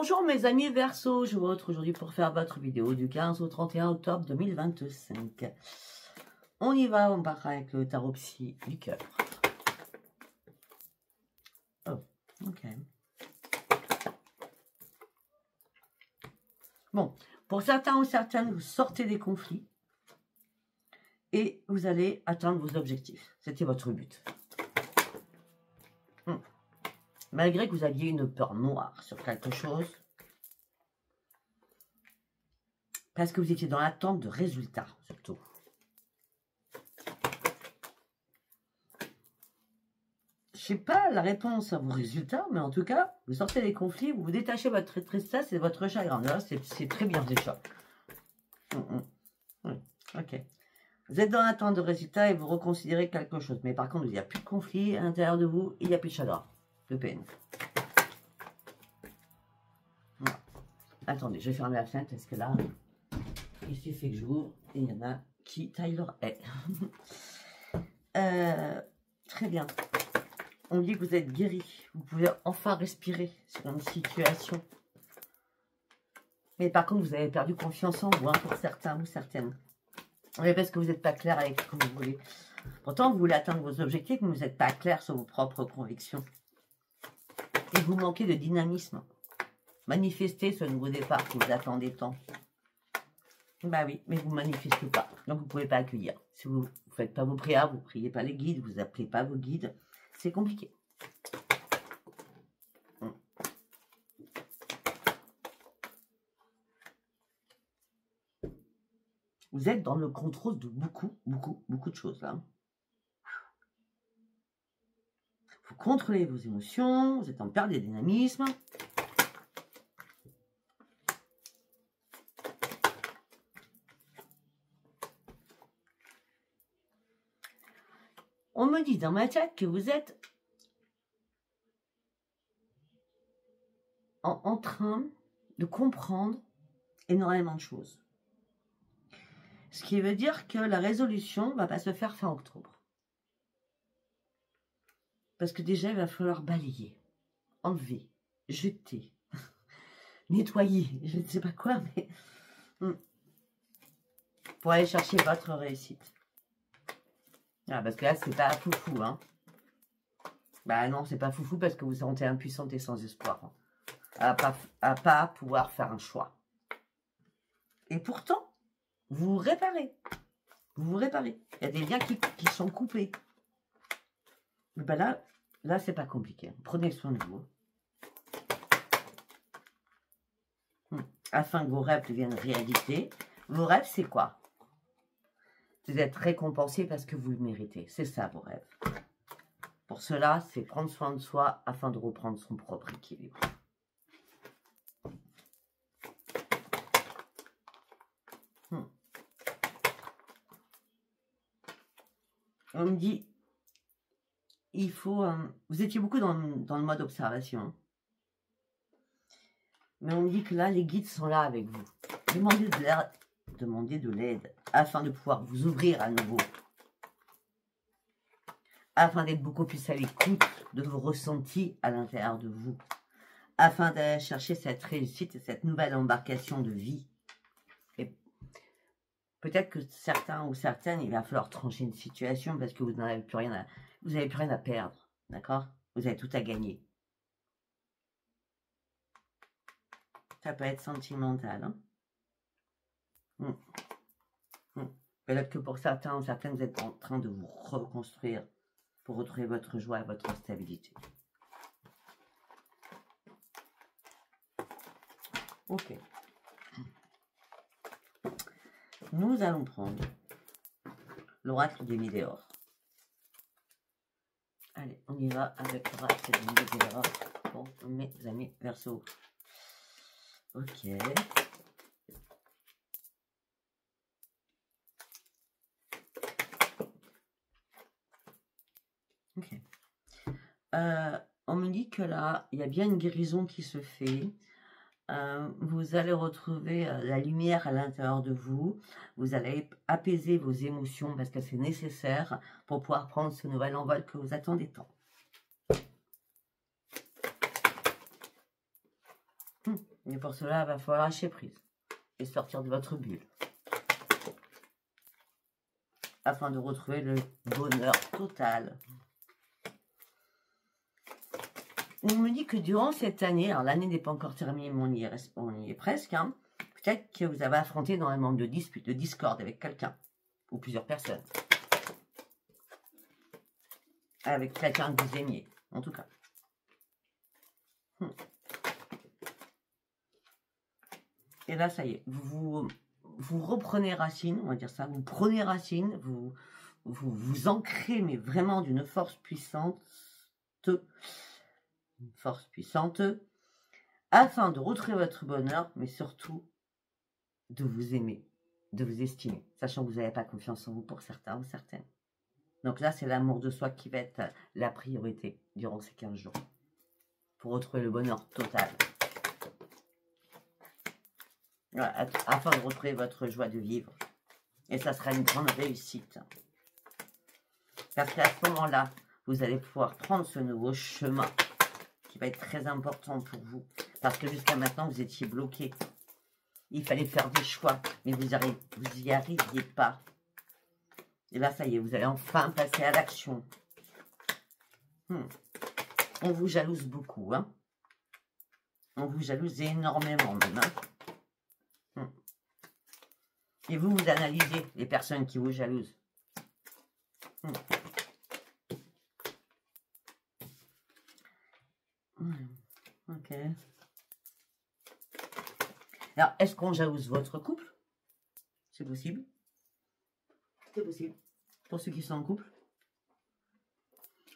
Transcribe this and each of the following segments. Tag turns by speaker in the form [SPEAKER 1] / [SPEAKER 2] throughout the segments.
[SPEAKER 1] Bonjour mes amis Verseau, je vous retrouve aujourd'hui pour faire votre vidéo du 15 au 31 octobre 2025. On y va, on part avec le tarot psy du cœur. Oh, ok. Bon, pour certains ou certaines, vous sortez des conflits et vous allez atteindre vos objectifs. C'était votre but. Malgré que vous aviez une peur noire sur quelque chose, parce que vous étiez dans l'attente de résultats, surtout. Je sais pas la réponse à vos résultats, mais en tout cas, vous sortez des conflits, vous détachez votre tristesse et votre chagrin. Là, c'est très bien déjà. Oui, ok. Vous êtes dans l'attente de résultats et vous reconsidérez quelque chose. Mais par contre, il n'y a plus de conflit à l'intérieur de vous, il n'y a plus de chagrin, de peine. Voilà. Attendez, je vais fermer la fenêtre parce que là, il suffit que j'ouvre et il y en a qui taillent leur haie. Très bien. On dit que vous êtes guéri. Vous pouvez enfin respirer sur une situation. Mais par contre, vous avez perdu confiance en vous, hein, pour certains ou certaines. Oui, parce que vous n'êtes pas clair avec ce que vous voulez. Pourtant, vous voulez atteindre vos objectifs, mais vous n'êtes pas clair sur vos propres convictions. Et vous manquez de dynamisme. Manifestez ce nouveau départ que vous attendez tant. Bah oui, mais vous ne manifestez pas. Donc, vous ne pouvez pas accueillir. Si vous ne faites pas vos prières, vous ne priez pas les guides, vous n'appelez pas vos guides, c'est compliqué. Vous êtes dans le contrôle de beaucoup de choses, là. Vous contrôlez vos émotions, vous êtes en perte de dynamisme. On me dit dans ma chat que vous êtes en train de comprendre énormément de choses. Ce qui veut dire que la résolution ne va pas se faire fin octobre. Parce que déjà, il va falloir balayer, enlever, jeter, nettoyer, je ne sais pas quoi, mais pour aller chercher votre réussite. Ah, parce que là, c'est pas foufou, hein. Bah non, c'est pas foufou parce que vous vous sentez impuissante et sans espoir. Hein, à pas pouvoir faire un choix. Et pourtant, vous vous réparez. Vous vous réparez. Il y a des liens qui sont coupés. Mais ben là c'est pas compliqué. Prenez soin de vous. Afin que vos rêves deviennent réalité. Vos rêves, c'est quoi? C'est d'être récompensé parce que vous le méritez. C'est ça, vos rêves. Pour cela, c'est prendre soin de soi afin de reprendre son propre équilibre. On me dit, il faut... vous étiez beaucoup dans le mode observation. Mais on me dit que là, les guides sont là avec vous. Demandez de l'aide afin de pouvoir vous ouvrir à nouveau. Afin d'être beaucoup plus à l'écoute de vos ressentis à l'intérieur de vous. Afin d'aller chercher cette réussite et cette nouvelle embarcation de vie. Et peut-être que certains ou certaines, il va falloir trancher une situation parce que vous n'avez plus rien à perdre. D'accord? Vous avez tout à gagner. Ça peut être sentimental. Hein? Peut-être que pour certains ou certaines, vous êtes en train de vous reconstruire pour retrouver votre joie et votre stabilité. Ok. Nous allons prendre l'oracle des Météores. Allez, on y va avec l'oracle des Météores pour mes amis Verseau. Ok. Ok. On me dit que là, il y a bien une guérison qui se fait. Vous allez retrouver la lumière à l'intérieur de vous. Vous allez apaiser vos émotions parce que c'est nécessaire pour pouvoir prendre ce nouvel envol que vous attendez tant. Et pour cela, il va falloir lâcher prise et sortir de votre bulle. Afin de retrouver le bonheur total. On me dit que durant cette année, alors l'année n'est pas encore terminée, mais on y est presque, hein, peut-être que vous avez affronté énormément de disputes, de discorde avec quelqu'un, ou plusieurs personnes. Avec quelqu'un que vous aimiez, en tout cas. Et là, ça y est, vous reprenez racine, on va dire ça, vous prenez racine, vous ancrez, mais vraiment d'une force puissante, afin de retrouver votre bonheur, mais surtout de vous aimer, de vous estimer, sachant que vous n'avez pas confiance en vous pour certains ou certaines. Donc là, c'est l'amour de soi qui va être la priorité durant ces 15 jours, pour retrouver le bonheur total. Voilà, afin de retrouver votre joie de vivre. Et ça sera une grande réussite. Parce qu'à ce moment-là, vous allez pouvoir prendre ce nouveau chemin qui va être très important pour vous. Parce que jusqu'à maintenant, vous étiez bloqué. Il fallait faire des choix, mais vous n'y arriviez pas. Et là, ça y est, vous allez enfin passer à l'action. On vous jalouse beaucoup, hein. On vous jalouse énormément même, hein. Et vous analysez les personnes qui vous jalousent. Ok. Alors, est-ce qu'on jalouse votre couple? C'est possible. C'est possible. Pour ceux qui sont en couple.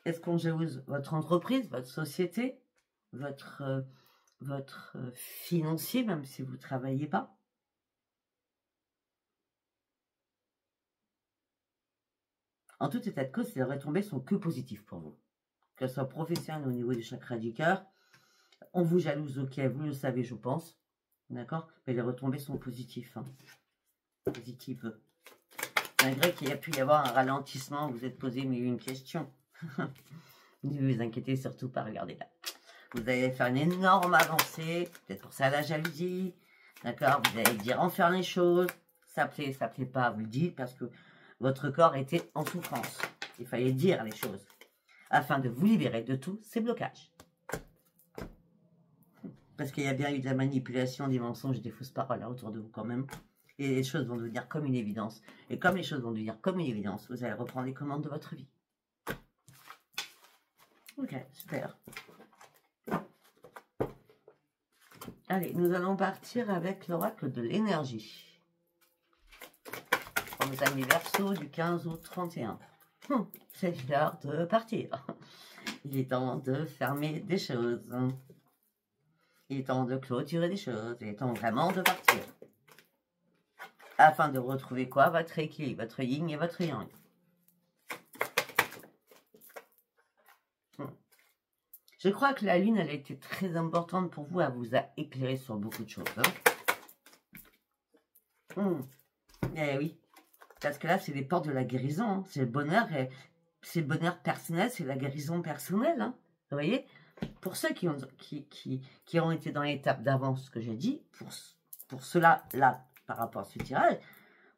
[SPEAKER 1] Est-ce qu'on jalouse votre entreprise, votre société, votre financier, même si vous ne travaillez pas? En tout état de cause, les retombées sont que positives pour vous. Que ce soit professionnel au niveau du chakra du cœur, on vous jalouse, ok, vous le savez, je pense. D'accord? Mais les retombées sont positives. Hein. Positives. Malgré qu'il y a pu y avoir un ralentissement, vous êtes posé mais une question. Ne vous inquiétez surtout pas, regardez là. Vous allez faire une énorme avancée, peut-être pour ça la jalousie. D'accord? Vous allez dire en faire les choses. Ça plaît pas, vous le dites parce que votre corps était en souffrance. Il fallait dire les choses afin de vous libérer de tous ces blocages. Parce qu'il y a bien eu de la manipulation, des mensonges, des fausses paroles là, autour de vous quand même. Et les choses vont devenir comme une évidence. Et comme les choses vont devenir comme une évidence, vous allez reprendre les commandes de votre vie. Ok, super. Allez, nous allons partir avec l'oracle de l'énergie. Pour mes amis Verseau du 15 au 31. C'est l'heure de partir. Il est temps de fermer des choses. Il est temps de clôturer des choses. Il est temps vraiment de partir. Afin de retrouver quoi? Votre équilibre, votre yin et votre yang. Je crois que la lune, elle a été très importante pour vous. Elle vous a éclairé sur beaucoup de choses. Hein. Eh oui. Parce que là, c'est les portes de la guérison. Hein. C'est le bonheur. C'est le bonheur personnel. C'est la guérison personnelle. Hein. Vous voyez? Pour ceux qui ont été dans l'étape d'avance, ce que j'ai dit, pour cela, là, par rapport à ce tirage,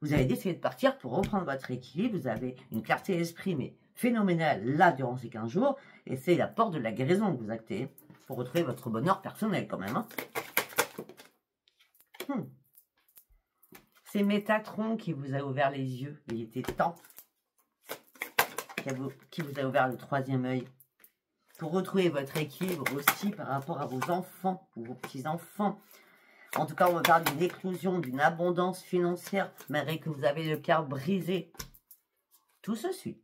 [SPEAKER 1] vous avez décidé de partir pour reprendre votre équilibre. Vous avez une clarté d'esprit, mais phénoménale, là, durant ces 15 jours. Et c'est la porte de la guérison que vous actez pour retrouver votre bonheur personnel, quand même. Hein. C'est Métatron qui vous a ouvert les yeux. Il était temps. Qui vous a ouvert le 3e œil. Pour retrouver votre équilibre aussi par rapport à vos enfants ou vos petits-enfants. En tout cas, on parle d'une éclosion, d'une abondance financière, malgré que vous avez le cœur brisé. Tout se suit.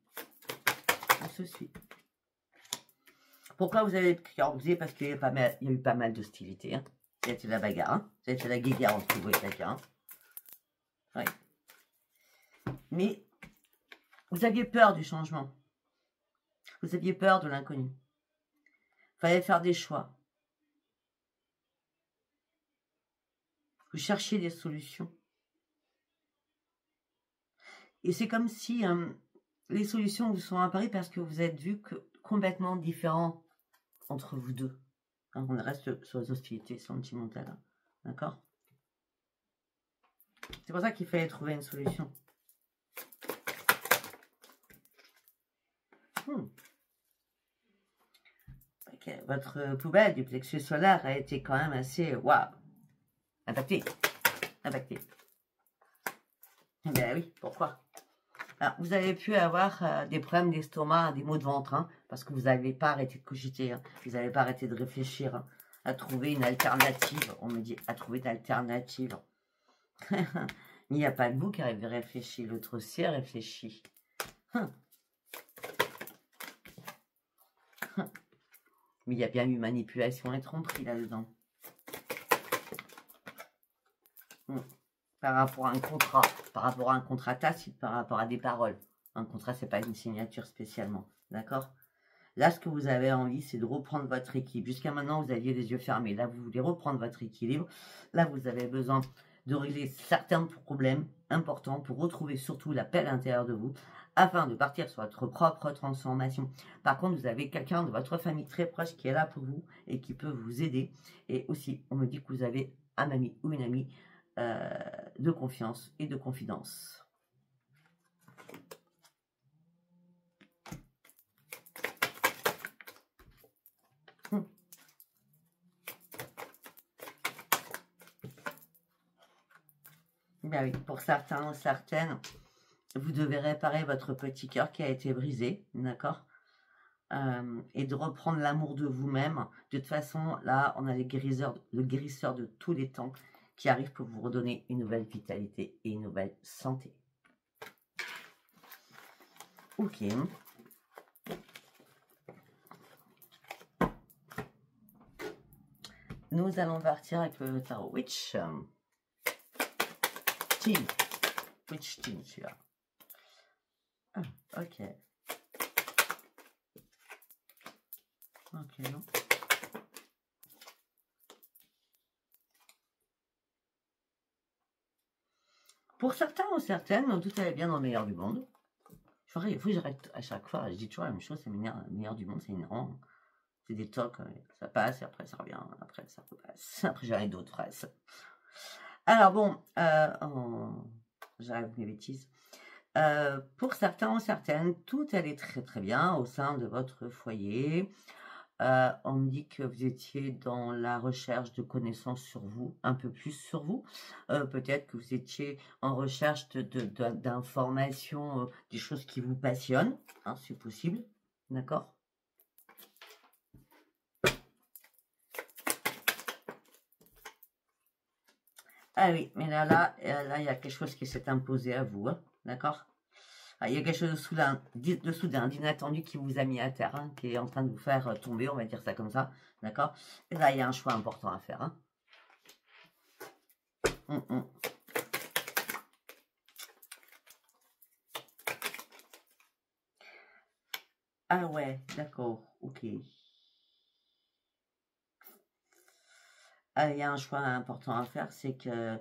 [SPEAKER 1] Tout se suit. Pourquoi vous avez le cœur brisé? Parce qu'il y a eu pas mal d'hostilité. Hein. C'était la bagarre. Hein. C'était la guéguerre entre vous et quelqu'un. Oui. Mais vous aviez peur du changement. Vous aviez peur de l'inconnu. Il fallait faire des choix. Vous cherchiez des solutions. Et c'est comme si les solutions vous sont apparues parce que vous êtes vu que complètement différents entre vous deux. Hein, on reste sur les hostilités sentimentales. Hein, d'accord? C'est pour ça qu'il fallait trouver une solution. Okay. Votre poubelle du plexus solaire a été quand même assez, waouh, impactée. Impactée. Ben oui, pourquoi? Alors, vous avez pu avoir des problèmes d'estomac, des maux de ventre, hein, parce que vous n'avez pas arrêté de cogiter, hein, vous n'avez pas arrêté de réfléchir, hein, à trouver une alternative. On me dit à trouver une alternative. Il n'y a pas que vous qui avez réfléchi, l'autre aussi a réfléchi. Mais il y a bien eu manipulation et tromperie là-dedans. Par rapport à un contrat, par rapport à un contrat tacite, par rapport à des paroles. Un contrat, c'est pas une signature spécialement, d'accord? Là, ce que vous avez envie, c'est de reprendre votre équilibre. Jusqu'à maintenant, vous aviez les yeux fermés. Là, vous voulez reprendre votre équilibre. Là, vous avez besoin de régler certains problèmes importants pour retrouver surtout la paix à l'intérieur de vous, afin de partir sur votre propre transformation. Par contre, vous avez quelqu'un de votre famille très proche qui est là pour vous et qui peut vous aider. Et aussi, on me dit que vous avez un ami ou une amie de confiance et de confidence. Ben oui, pour certains ou certaines, vous devez réparer votre petit cœur qui a été brisé, d'accord? Et de reprendre l'amour de vous-même. De toute façon, là, on a le guérisseur de tous les temps qui arrive pour vous redonner une nouvelle vitalité et une nouvelle santé. Ok. Nous allons partir avec le tarot Witch. Team. Witch Team, celui-là. Ah, ok. Ok, non. Pour certains ou certaines, tout allait bien dans le meilleur du monde. Il faut que j'arrête à chaque fois. Je dis toujours la même chose, c'est le meilleur du monde, c'est énervant. C'est des tocs, ça passe et après ça revient, après ça repasse. Après j'arrête d'autres phrases. Alors bon, j'arrête mes bêtises. Pour certains ou certaines, tout allait très très bien au sein de votre foyer. On me dit que vous étiez dans la recherche de connaissances sur vous, un peu plus sur vous. Peut-être que vous étiez en recherche d'informations, des choses qui vous passionnent, hein, c'est possible, d'accord? Ah oui, mais là, il y a quelque chose qui s'est imposé à vous, hein, d'accord? Il y a quelque chose de soudain, d'inattendu qui vous a mis à terre, hein, qui est en train de vous faire tomber, on va dire ça comme ça, d'accord? Et là, il y a un choix important à faire. Hein. Ah ouais, d'accord, ok. Il y a un choix important à faire, c'est que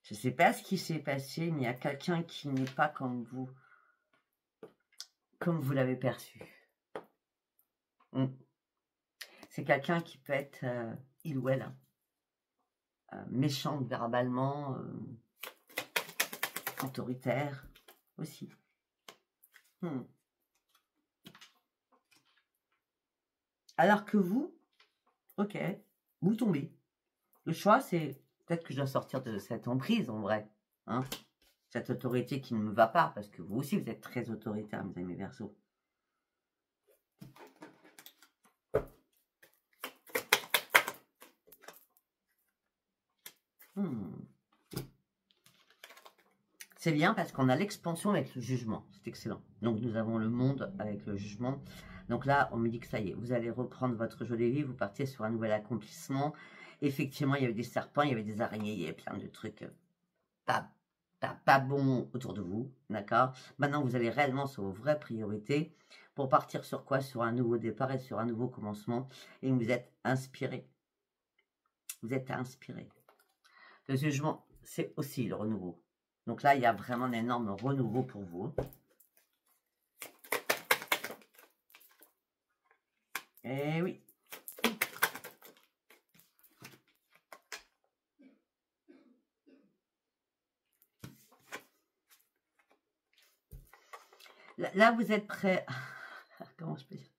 [SPEAKER 1] je ne sais pas ce qui s'est passé, mais il y a quelqu'un qui n'est pas comme vous l'avez perçu. C'est quelqu'un qui peut être, il ou elle, méchant verbalement, autoritaire aussi. Alors que vous, ok, vous tombez. Le choix, c'est peut-être que je dois sortir de cette emprise, en vrai. Hein, cette autorité qui ne me va pas, parce que vous aussi, vous êtes très autoritaire, mes amis Verseaux. C'est bien parce qu'on a l'expansion avec le jugement. C'est excellent. Donc, nous avons le monde avec le jugement. Donc là, on me dit que ça y est, vous allez reprendre votre jolie vie, vous partez sur un nouvel accomplissement. Effectivement, il y avait des serpents, il y avait des araignées, il y avait plein de trucs pas bons autour de vous, d'accord? Maintenant, vous allez réellement sur vos vraies priorités pour partir sur quoi? Sur un nouveau départ et sur un nouveau commencement. Et vous êtes inspiré. Vous êtes inspiré. Le jugement, c'est aussi le renouveau. Donc là, il y a vraiment un énorme renouveau pour vous. Eh oui. Là, vous êtes prêt, comment je peux dire,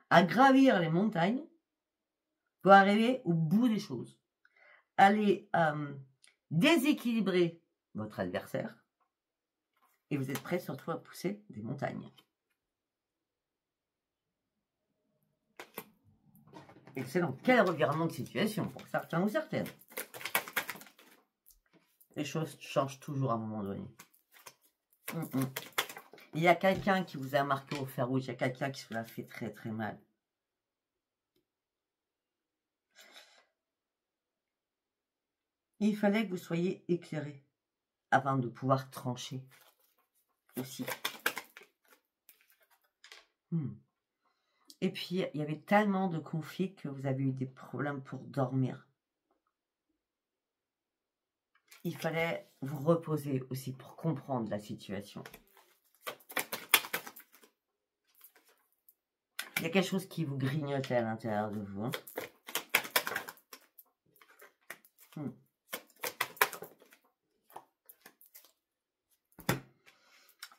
[SPEAKER 1] à gravir les montagnes pour arriver au bout des choses. Allez déséquilibrer votre adversaire et vous êtes prêt surtout à pousser des montagnes. Et c'est dans quel revirement de situation pour certains ou certaines. Les choses changent toujours à un moment donné. Il y a quelqu'un qui vous a marqué au fer rouge, il y a quelqu'un qui vous a fait très très mal. Il fallait que vous soyez éclairé avant de pouvoir trancher aussi. Et puis, il y avait tellement de conflits que vous avez eu des problèmes pour dormir. Il fallait vous reposer aussi pour comprendre la situation. Il y a quelque chose qui vous grignotait à l'intérieur de vous.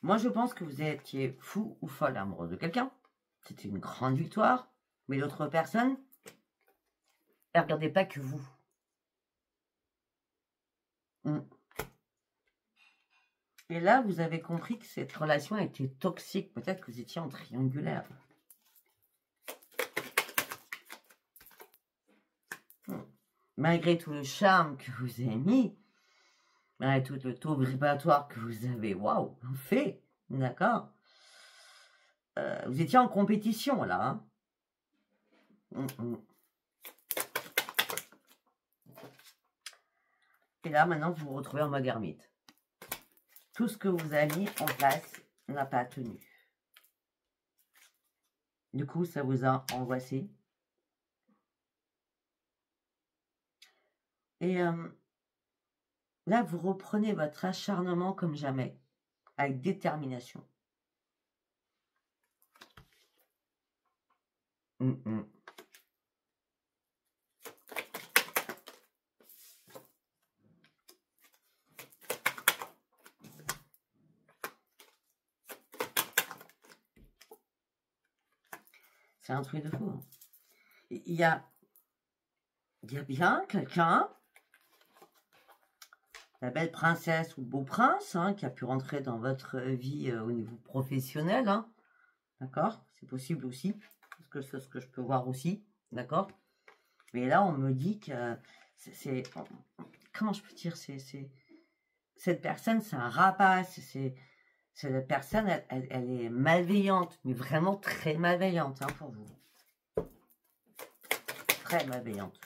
[SPEAKER 1] Moi, je pense que vous étiez fou ou folle amoureux de quelqu'un. C'était une grande victoire. Mais l'autre personne, elle ne regardait pas que vous. Et là, vous avez compris que cette relation était toxique. Peut-être que vous étiez en triangulaire. Malgré tout le charme que vous avez mis, malgré tout le taux vibratoire que vous avez, waouh, fait, d'accord, vous étiez en compétition, là. Et là, maintenant, vous vous retrouvez en mode ermite. Tout ce que vous avez mis en place n'a pas tenu. Du coup, ça vous a angoissé. Et là, vous reprenez votre acharnement comme jamais, avec détermination. C'est un truc de fou. Hein. Il y a bien quelqu'un, la belle princesse ou le beau prince, hein, qui a pu rentrer dans votre vie au niveau professionnel. Hein. D'accord? C'est possible aussi. C'est ce que je peux voir aussi. D'accord? Mais là, on me dit que c'est comment je peux dire, cette personne, c'est un rapace. Cette personne, elle est malveillante, mais vraiment très malveillante, hein, pour vous. Très malveillante.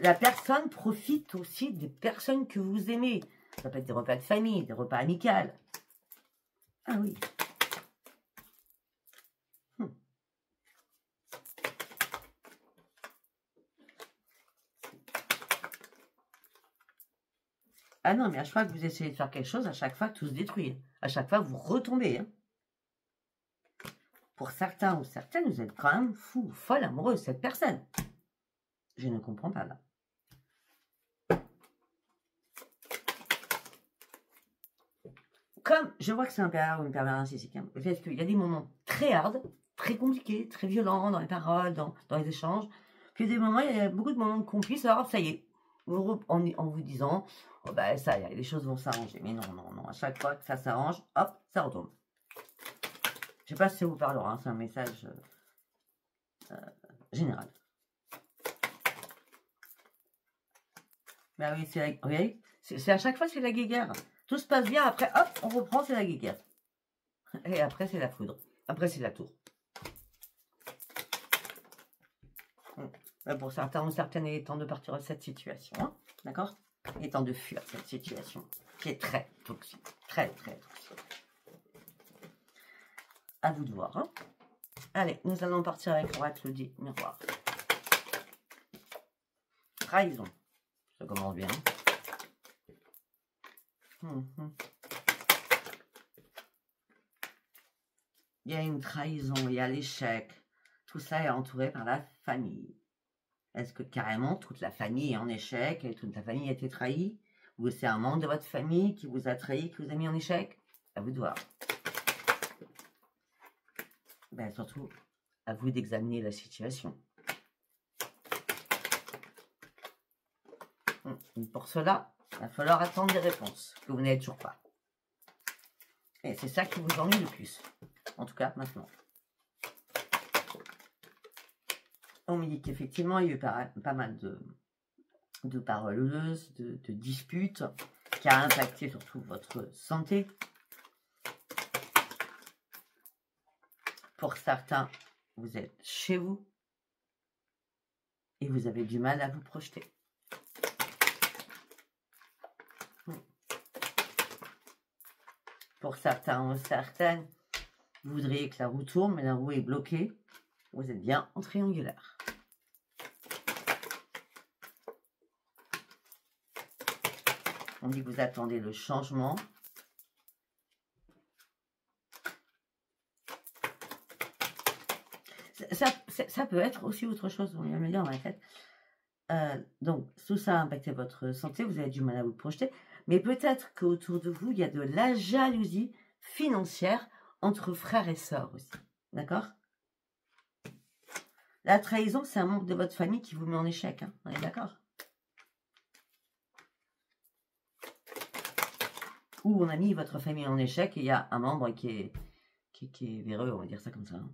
[SPEAKER 1] La personne profite aussi des personnes que vous aimez. Ça peut être des repas de famille, des repas amicaux. Ah oui. Ah non, mais à chaque fois que vous essayez de faire quelque chose, à chaque fois tout se détruit. À chaque fois, vous retombez. Hein. Pour certains ou certaines, vous êtes quand même fou ou folle amoureux de cette personne. Je ne comprends pas là. Comme je vois que c'est un pervers ou une pervers narcissique, hein, parce qu'il y a des moments très hard, très compliqués, très violents dans les paroles, dans les échanges. Puis il y a des moments, il y a beaucoup de moments de complices, alors ça y est, en vous disant, oh ben ça y est, les choses vont s'arranger. Mais non, à chaque fois que ça s'arrange, hop, ça retombe. Je ne sais pas si ça vous parlera, hein, c'est un message général. Ben oui, c'est à chaque fois, c'est la guéguerre. Tout se passe bien, après, hop, on reprend, c'est la guéguerre. Et après, c'est la foudre. Après, c'est la tour. Pour certains ou certaines, il est temps de partir de cette situation. Hein, d'accord? Il est temps de fuir cette situation qui est très toxique. Très, très toxique. À vous de voir. Hein. Allez, nous allons partir avec l'oracle du miroir. Trahison. Ça commence bien. Il y a une trahison, il y a l'échec. Tout ça est entouré par la famille. Est-ce que carrément toute la famille est en échec et toute la famille a été trahie? Ou c'est un membre de votre famille qui vous a trahi, qui vous a mis en échec? À vous de voir. Ben, surtout, à vous d'examiner la situation. Pour cela, il va falloir attendre des réponses que vous n'avez toujours pas. Et c'est ça qui vous ennuie le plus. En tout cas, maintenant. On me dit qu'effectivement, il y a eu pas mal de paroleuses, de disputes, qui a impacté surtout votre santé. Pour certains, vous êtes chez vous et vous avez du mal à vous projeter. Pour certains ou certaines, vous voudriez que la roue tourne, mais la roue est bloquée. Vous êtes bien en triangulaire. On dit que vous attendez le changement. Ça peut être aussi autre chose, on vient me dire dans la tête. Donc, tout ça a impacté votre santé, vous avez du mal à vous projeter. Mais peut-être qu'autour de vous, il y a de la jalousie financière entre frères et sœurs aussi. D'accord? La trahison, c'est un membre de votre famille qui vous met en échec. Hein, on est d'accord? Ou on a mis votre famille en échec et il y a un membre qui est véreux, on va dire ça comme ça. Hein.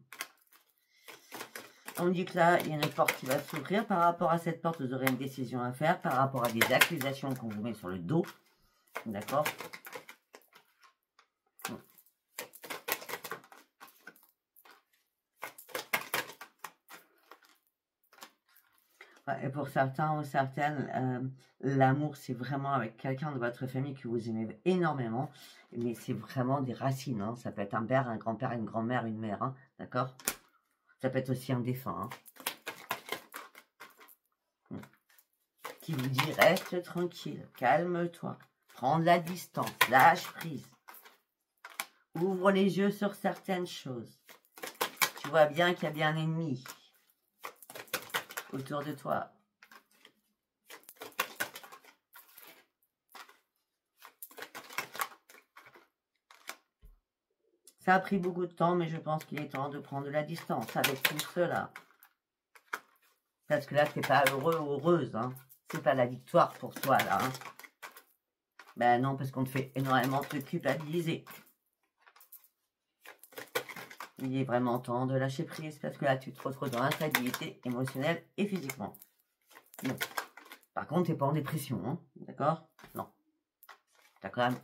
[SPEAKER 1] On dit que là, il y a une porte qui va s'ouvrir. Par rapport à cette porte, vous aurez une décision à faire. Par rapport à des accusations qu'on vous met sur le dos. D'accord? Et pour certains ou certaines, l'amour, c'est vraiment avec quelqu'un de votre famille que vous aimez énormément. Mais c'est vraiment des racines. Hein. Ça peut être un père, un grand-père, une grand-mère, une mère. Hein. D'accord? Ça peut être aussi un défunt. Hein. Qui vous dit, reste tranquille, calme-toi. Prends de la distance, lâche prise. Ouvre les yeux sur certaines choses. Tu vois bien qu'il y a bien un ennemi autour de toi. Ça a pris beaucoup de temps, mais je pense qu'il est temps de prendre de la distance avec tout cela. Parce que là, tu n'es pas heureux ou heureuse. Hein. C'est pas la victoire pour toi, là. Hein. Ben non, parce qu'on te fait énormément te culpabiliser. Il est vraiment temps de lâcher prise, parce que là, tu te retrouves dans l'instabilité émotionnelle et physiquement. Non. Par contre, tu n'es pas en dépression, hein. D'accord? Non. Tu as quand même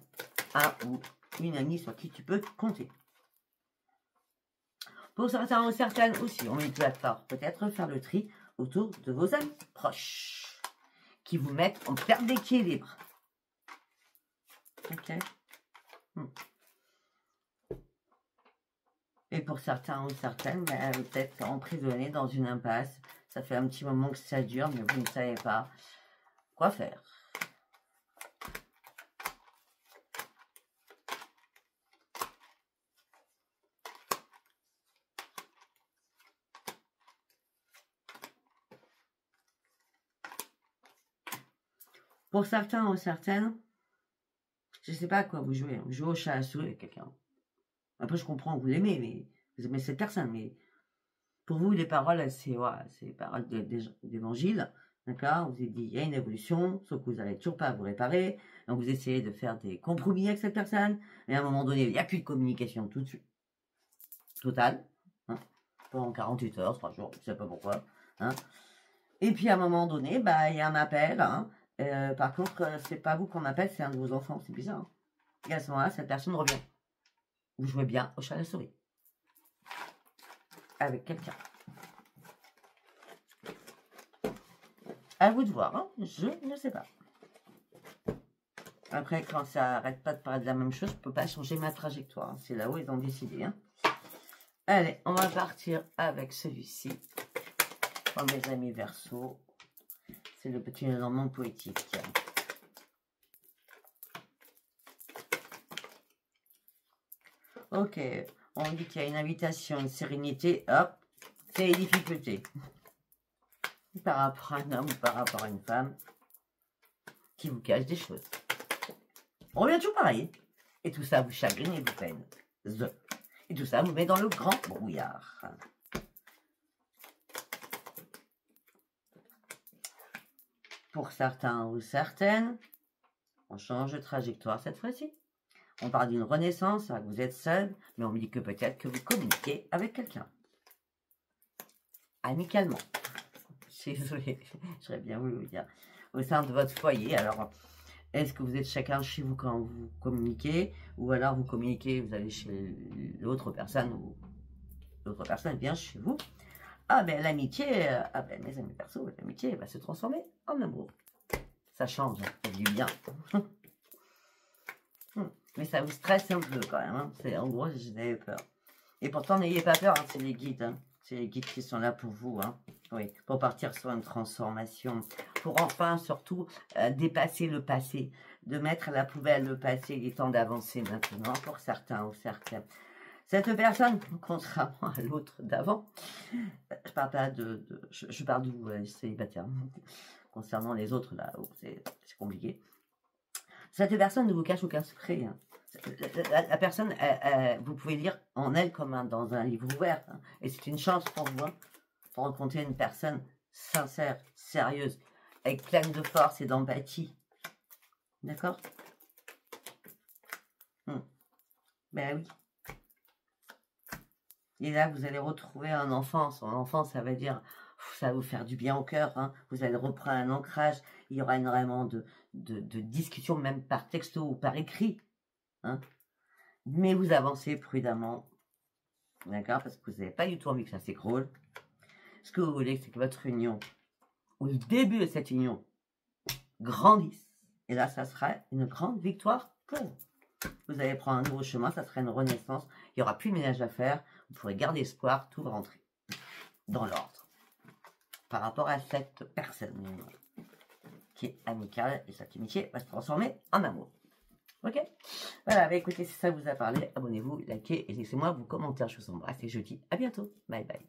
[SPEAKER 1] un ou une amie sur qui tu peux compter. Pour certains ou certaines aussi, on peut peut-être faire le tri autour de vos amis proches qui vous mettent en perte d'équilibre. Ok. Et pour certains ou certaines, ben, vous êtes emprisonné dans une impasse. Ça fait un petit moment que ça dure, mais vous ne savez pas quoi faire. Pour certains ou certaines, je ne sais pas à quoi vous jouez. Vous jouez au chat à la souris avec quelqu'un. Après, je comprends, vous l'aimez, mais vous aimez cette personne. Mais pour vous, les paroles, c'est les paroles d'évangile. D'accord? Vous avez dit, il y a une évolution, sauf que vous n'arrivez toujours pas à vous réparer. Donc, vous essayez de faire des compromis avec cette personne. Et à un moment donné, il n'y a plus de communication tout de suite. Totale. Hein, pendant 48 heures, 3 jours, je ne sais pas pourquoi. Hein. Et puis, à un moment donné, bah, il y a un appel. Hein. Par contre, c'est pas vous qu'on appelle, c'est un de vos enfants. C'est bizarre. Hein. Et à ce moment-là, cette personne revient. Vous jouez bien au chat à la souris. Avec quelqu'un. À vous de voir. Hein. Je ne sais pas. Après, quand ça arrête pas de parler de la même chose, je peux pas changer ma trajectoire. Hein. C'est là où ils ont décidé. Hein. Allez, on va partir avec celui-ci. Pour mes amis Verseau. C'est le petit élément poétique. Ok, on dit qu'il y a une invitation, une sérénité. Hop, c'est les difficultés. Par rapport à un homme ou par rapport à une femme qui vous cache des choses. On revient toujours pareil. Et tout ça vous chagrine et vous peine. Et tout ça vous met dans le grand brouillard. Pour certains ou certaines, on change de trajectoire cette fois-ci. On parle d'une renaissance, que vous êtes seul, mais on me dit que peut-être que vous communiquez avec quelqu'un. Amicalement. Je suis désolée, j'aurais bien voulu vous dire. Au sein de votre foyer, alors, est-ce que vous êtes chacun chez vous quand vous communiquez, ou alors vous communiquez, vous allez chez l'autre personne, ou l'autre personne vient chez vous. Ah ben l'amitié, ah ben mes amis perso, l'amitié va se transformer en amour. Ça change, ça fait du bien. Mais ça vous stresse un peu quand même. Hein. En gros, j'avais peur. Et pourtant, n'ayez pas peur, hein, c'est les guides. Hein. C'est les guides qui sont là pour vous. Hein. Oui, pour partir sur une transformation. Pour enfin, surtout, dépasser le passé. De mettre à la poubelle le passé. Il est temps d'avancer maintenant pour certains ou certaines. Cette personne, contrairement à l'autre d'avant, je parle pas je parle de vous, célibataire. Concernant les autres, là, c'est compliqué. Cette personne ne vous cache aucun secret. Hein. La personne, vous pouvez lire en elle comme dans un livre ouvert. Hein. Et c'est une chance pour vous pour rencontrer une personne sincère, sérieuse, avec pleine de force et d'empathie. D'accord? Ben oui. Et là, vous allez retrouver un enfant. Son enfant, ça veut dire, ça va vous faire du bien au cœur. Hein. Vous allez reprendre un ancrage. Il y aura énormément de discussions, même par texto ou par écrit. Hein. Mais vous avancez prudemment. D'accord? Parce que vous n'avez pas du tout envie que ça s'écroule. Ce que vous voulez, c'est que votre union, ou le début de cette union, grandisse. Et là, ça sera une grande victoire pour vous. Vous allez prendre un nouveau chemin, ça sera une renaissance. Il n'y aura plus de ménage à faire. Vous pourrez garder espoir, tout va rentrer dans l'ordre. Par rapport à cette personne qui est amicale, et cette amitié va se transformer en amour. Ok? Voilà, bah écoutez, si ça vous a parlé, abonnez-vous, likez et laissez-moi vos commentaires. Je vous embrasse et je vous dis à bientôt. Bye bye.